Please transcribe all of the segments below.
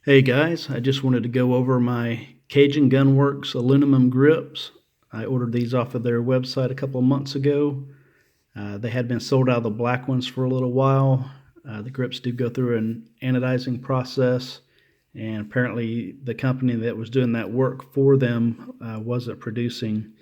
Hey guys, I just wanted to go over my Cajun Gun Works aluminum grips. I ordered these off of their website a couple of months ago. They had been sold out of the black ones for a little while. The grips do go through an anodizing process, and apparently the company that was doing that work for them wasn't producing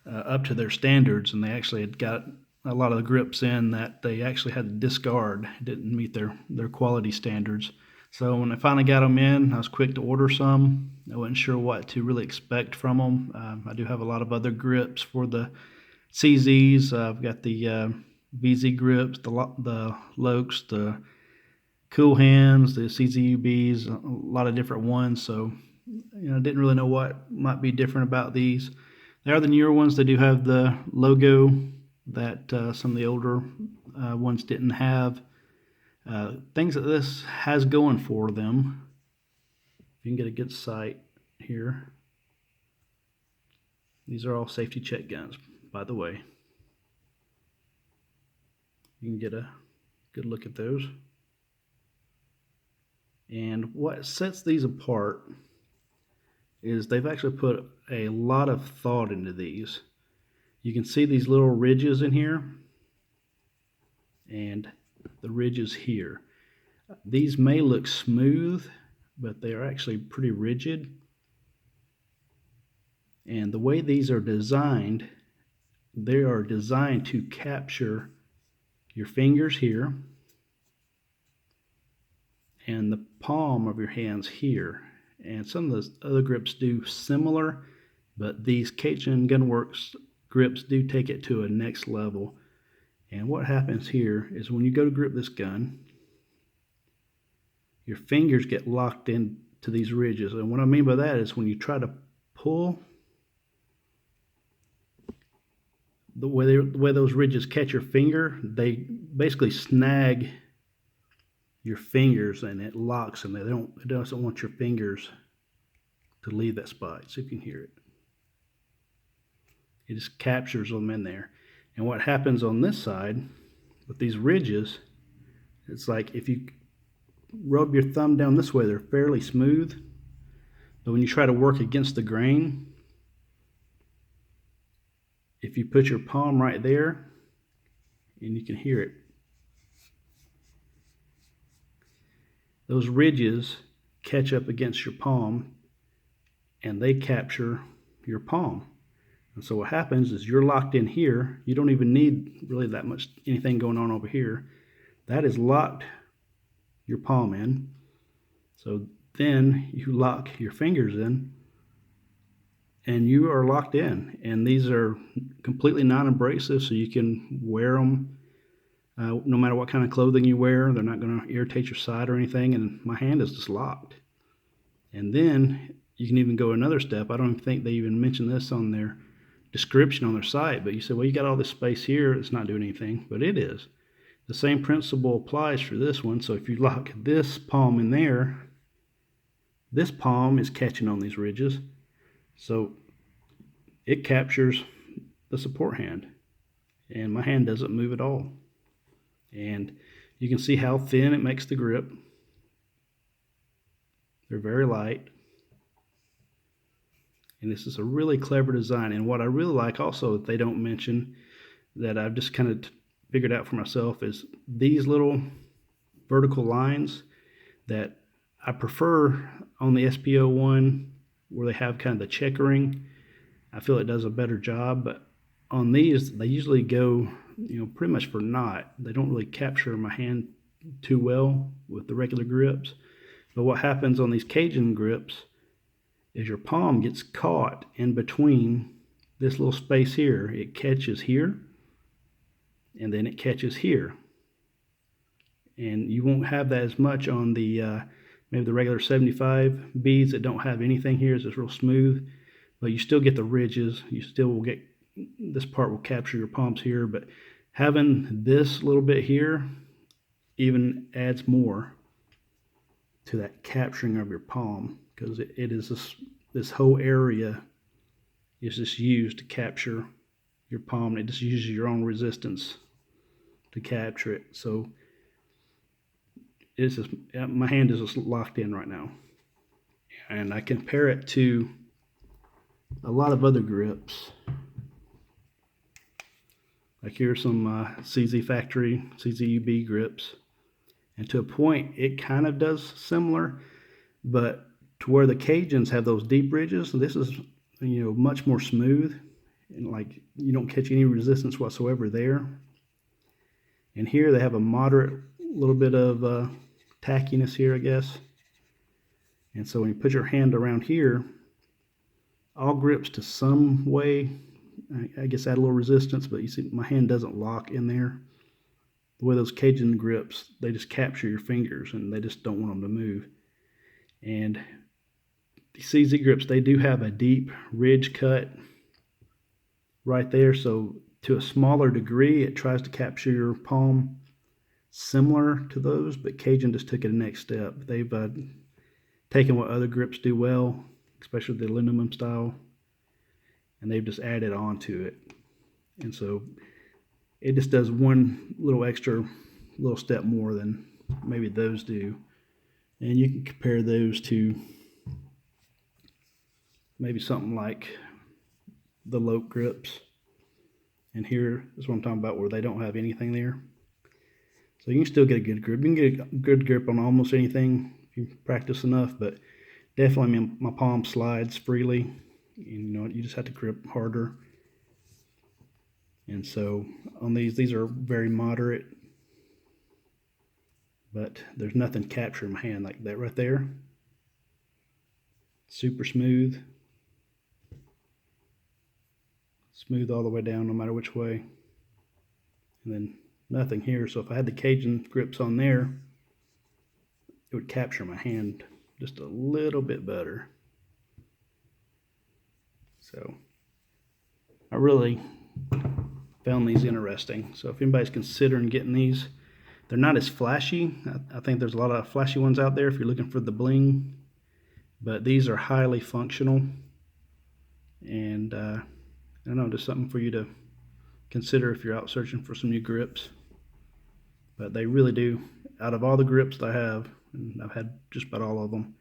up to their standards, and they actually had got a lot of the grips in that they actually had to discard. It didn't meet their quality standards. So when I finally got them in, I was quick to order some. I wasn't sure what to really expect from them. I do have a lot of other grips for the CZs. I've got the VZ grips, the Lokes, the Cool Hands, the CZUBs, a lot of different ones. So I didn't really know what might be different about these. They are the newer ones. They do have the logo that some of the older ones didn't have. Things that this has going for them, if you can get a good sight here, these are all safety check guns, by the way. You can get a good look at those. And what sets these apart is they've actually put a lot of thought into these. You can see these little ridges in here and the ridges here. These may look smooth, but they are actually pretty rigid. And the way these are designed, they are designed to capture your fingers here and the palm of your hands here. And some of the other grips do similar, but these Cajun Gun Works grips do take it to a next level. And what happens here is when you go to grip this gun, your fingers get locked into these ridges. And what I mean by that is when you try to pull, the way those ridges catch your finger, they basically snag your fingers and it locks them. It doesn't want your fingers to leave that spot. So you can hear it. It just captures them in there. And what happens on this side with these ridges, it's like if you rub your thumb down this way, they're fairly smooth. But when you try to work against the grain, if you put your palm right there, and you can hear it, those ridges catch up against your palm and they capture your palm. And so what happens is you're locked in here. You don't even need really that much anything going on over here. That is locked your palm in. So then you lock your fingers in and you are locked in. And these are completely non-abrasive, so you can wear them no matter what kind of clothing you wear. They're not going to irritate your side or anything. And my hand is just locked. And then you can even go another step. I don't even think they even mention this on their description on their site, but you say, well, you got all this space here, it's not doing anything, but it is. The same principle applies for this one. So if you lock this palm in there, this palm is catching on these ridges, so it captures the support hand, and my hand doesn't move at all. And you can see how thin it makes the grip. They're very light. And this is a really clever design. And what I really like also that they don't mention, that I've just kind of figured out for myself, is these little vertical lines that I prefer on the SPO one, where they have kind of the checkering. I feel it does a better job, but on these, they usually go, pretty much for naught. They don't really capture my hand too well with the regular grips. But what happens on these Cajun grips is your palm gets caught in between this little space here. It catches here, and then it catches here. And you won't have that as much on the maybe the regular 75 beads that don't have anything here. It's just real smooth, but you still get the ridges. You still will get, this part will capture your palms here, but having this little bit here even adds more to that capturing of your palm, because it is this whole area is just used to capture your palm. It just uses your own resistance to capture it. So it's just, my hand is just locked in right now. And I compare it to a lot of other grips. Like here's some CZ Factory, CZUB grips. And to a point, it kind of does similar, but to where the Cajuns have those deep ridges, this is, you know, much more smooth. And like you don't catch any resistance whatsoever there. And here they have a moderate little bit of tackiness here, I guess. And so when you put your hand around here, all grips to some way, I guess add a little resistance, but you see my hand doesn't lock in there. The way those Cajun grips, they just capture your fingers and they just don't want them to move. And the CZ grips, they do have a deep ridge cut right there, so to a smaller degree it tries to capture your palm, similar to those, but Cajun just took it a next step. They've taken what other grips do well, especially the aluminum style, and they've just added on to it. And so it just does one little extra little step more than maybe those do. And you can compare those to maybe something like the Loke grips. And here is what I'm talking about, where they don't have anything there. So you can still get a good grip. You can get a good grip on almost anything if you practice enough, but definitely my palm slides freely. And, you know, you just have to grip harder. And so on these are very moderate, but there's nothing capturing my hand like that right there. Super smooth. Smooth all the way down, no matter which way. And then nothing here. So if I had the Cajun grips on there, it would capture my hand just a little bit better. So I really found these interesting. So if anybody's considering getting these, they're not as flashy. I think there's a lot of flashy ones out there if you're looking for the bling, but these are highly functional. And I don't know, just something for you to consider if you're out searching for some new grips. But they really do, out of all the grips that I have, and I've had just about all of them,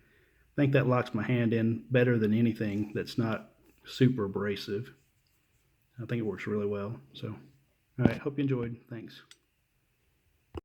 I think that locks my hand in better than anything that's not super abrasive. I think it works really well. So, all right, hope you enjoyed. Thanks.